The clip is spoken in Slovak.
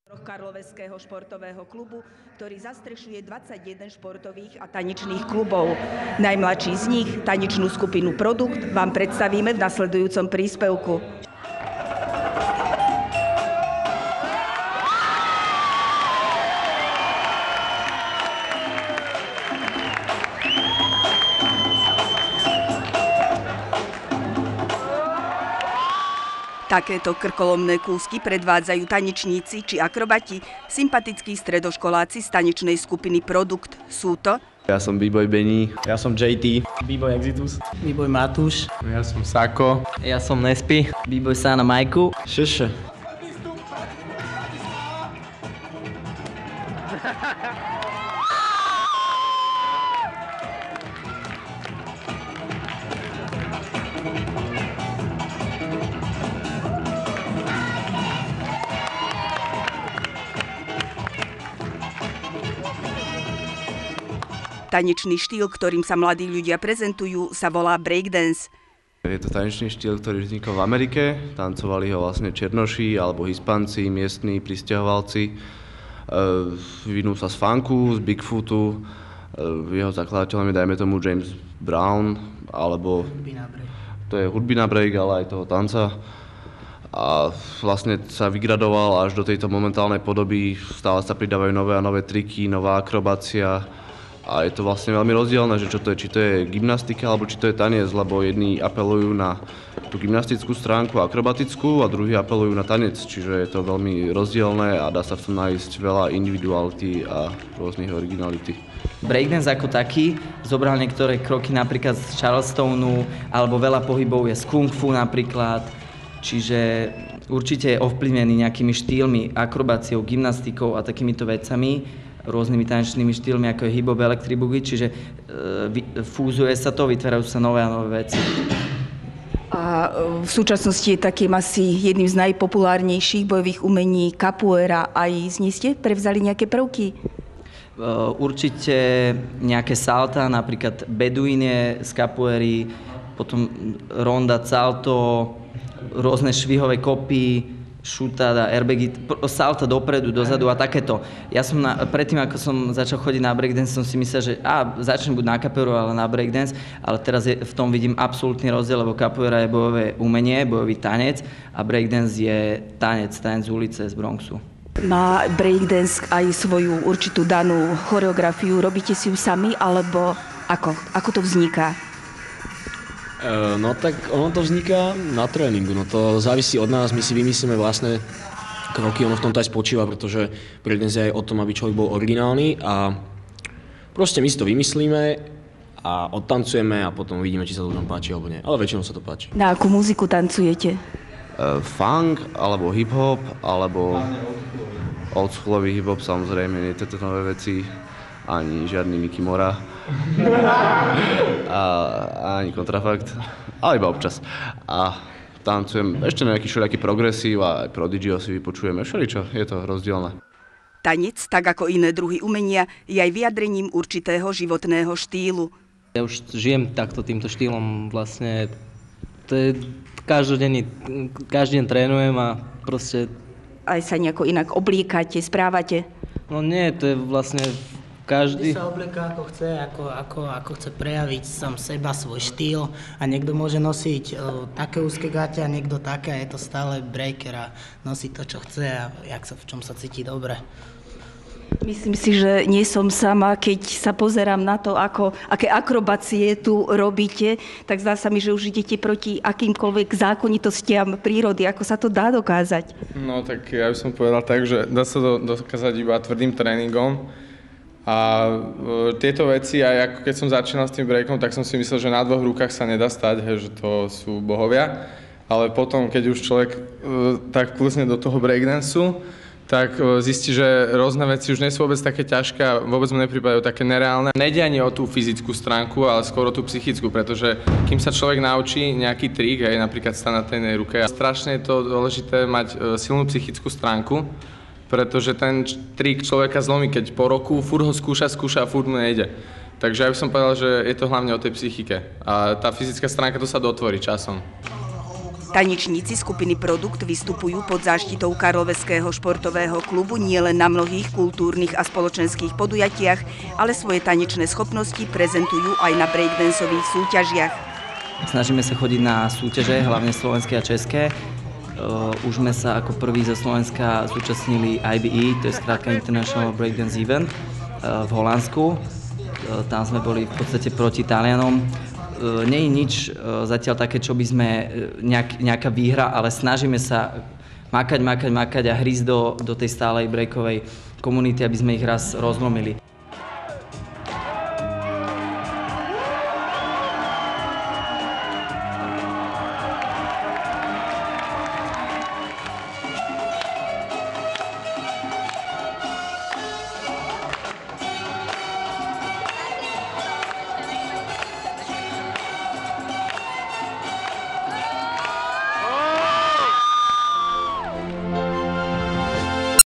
Karloveského športového klubu, ktorý zastrešuje 21 športových a tanečných klubov. Najmladší z nich, tanečnú skupinu Produkt, vám predstavíme v nasledujúcom príspevku. Takéto krkolomné kúsky predvádzajú tanečníci či akrobati, sympatickí stredoškoláci z tanečnej skupiny Produkt. Sú to... Ja som B-boy Benny. Ja som JT. B-boy Exitus. B-boy Matúš. Ja som Sako. Ja som Nespi. B-boy Sana Majku. Šeše. Tanečný štýl, ktorým sa mladí ľudia prezentujú, sa volá breakdance. Je to tanečný štýl, ktorý vznikol v Amerike. Tancovali ho vlastne Černoši alebo Hispánci, miestni prisťahovalci. Vyvinul sa z funku, z Bigfootu. Jeho zakladateľom je, dajme tomu, James Brown, alebo to je hudby na break, ale aj toho tanca. A vlastne sa vygradoval až do tejto momentálnej podoby. Stále sa pridávajú nové a nové triky, nová akrobácia. A je to vlastne veľmi rozdielne, že čo to je, či to je gymnastika, alebo či to je tanec, lebo jedni apelujú na tú gymnastickú stránku akrobatickú a druhí apelujú na tanec, čiže je to veľmi rozdielne a dá sa v tom nájsť veľa individuality a rôznych originality. Breakdance ako taký zobral niektoré kroky napríklad z Charlestonu, alebo veľa pohybov je z Kung Fu napríklad, čiže určite je ovplyvnený nejakými štýlmi, akrobáciou, gymnastikou a takýmito vecami, rôznymi tanečnými štýlmi, ako je hip-hop, electric boogie, čiže fúzuje sa to, vytvárajú sa nové a nové veci. A v súčasnosti je takým asi jedným z najpopulárnejších bojových umení capoeira. Aj z nej ste prevzali nejaké prvky? Určite nejaké salta, napríklad beduín je z capoeiry, potom ronda, salto, rôzne švihové kopy, šutáda, airbagy, salta dopredu, dozadu a takéto. Ja som predtým, ako som začal chodiť na breakdance, som si myslel, že začnem buď na capoeiru, ale na breakdance, ale teraz v tom vidím absolútny rozdiel, lebo capoeira je bojové umenie, bojový tanec a breakdance je tanec z ulice, z Bronxu. Má breakdance aj svoju určitú danú choreografiu, robíte si ju sami, alebo ako? Ako to vzniká? No tak ono to vzniká na tréningu, no to závisí od nás, my si vymyslíme vlastné kroky, ono v tomto aj spočíva, pretože breakdance je aj o tom, aby človek bol originálny a proste my si to vymyslíme a odtancujeme a potom uvidíme, či sa to ľuďom páči alebo nie, ale väčšinou sa to páči. Na akú muziku tancujete? Funk, alebo hip-hop, alebo oldschoolový hip-hop, samozrejme, nie tieto nové veci, ani žiadny Mickey Mora. A ani kontrafakt, ale iba občas. A tancujem ešte nejaký všelijaký progresív a aj Prodigyho si vypočujeme. Všeličo, je to rozdielne. Tanec, tak ako iné druhy umenia, je aj vyjadrením určitého životného štýlu. Ja už žijem takto týmto štýlom vlastne. To je každodenný, každý deň trénujem a proste... Aj sa nejako inak obliekate, správate? No nie, to je vlastne... Každý sa oblieká ako chce, ako chce prejaviť sám seba, svoj štýl a niekto môže nosiť také úzke gate a niekto také a je to stále breaker a nosí to, čo chce a v čom sa cíti dobre. Myslím si, že nie som sama, keď sa pozerám na to, aké akrobácie tu robíte, tak zdá sa mi, že už idete proti akýmkoľvek zákonitostiam prírody. Ako sa to dá dokázať? No tak ja by som povedal tak, že dá sa to dokázať iba tvrdým tréningom. A tieto veci, aj ako keď som začínal s tým breakom, tak som si myslel, že na dvoch rukách sa nedá stať, že to sú bohovia. Ale potom, keď už človek tak plusne do toho breakdanceu, tak zistí, že rôzne veci už nie sú vôbec také ťažké a vôbec mu nepripadajú také nereálne. Nejde ani o tú fyzickú stránku, ale skôr o tú psychickú, pretože kým sa človek naučí nejaký trik, aj napríklad stať na tej ruke, strašne je to dôležité mať silnú psychickú stránku, pretože ten trik človeka zlomí, keď po roku furt ho skúša a furt mu nejde. Takže ja by som povedal, že je to hlavne o tej psychike. A tá fyzická stránka to sa dotvorí časom. Tanečníci skupiny Produkt vystupujú pod záštitou Karloveského športového klubu nielen na mnohých kultúrnych a spoločenských podujatiach, ale svoje tanečné schopnosti prezentujú aj na breakdanceových súťažiach. Snažíme sa chodiť na súťaže, hlavne slovenské a české. Už sme sa ako prvý zo Slovenska zúčastnili IBE, to je skrátka International Breakdance Event v Holandsku. Tam sme boli v podstate proti Talianom. Nie je nič zatiaľ také, čo by sme nejaká výhra, ale snažíme sa makať a hrísť do tej stálej breakovej komunity, aby sme ich raz rozlomili.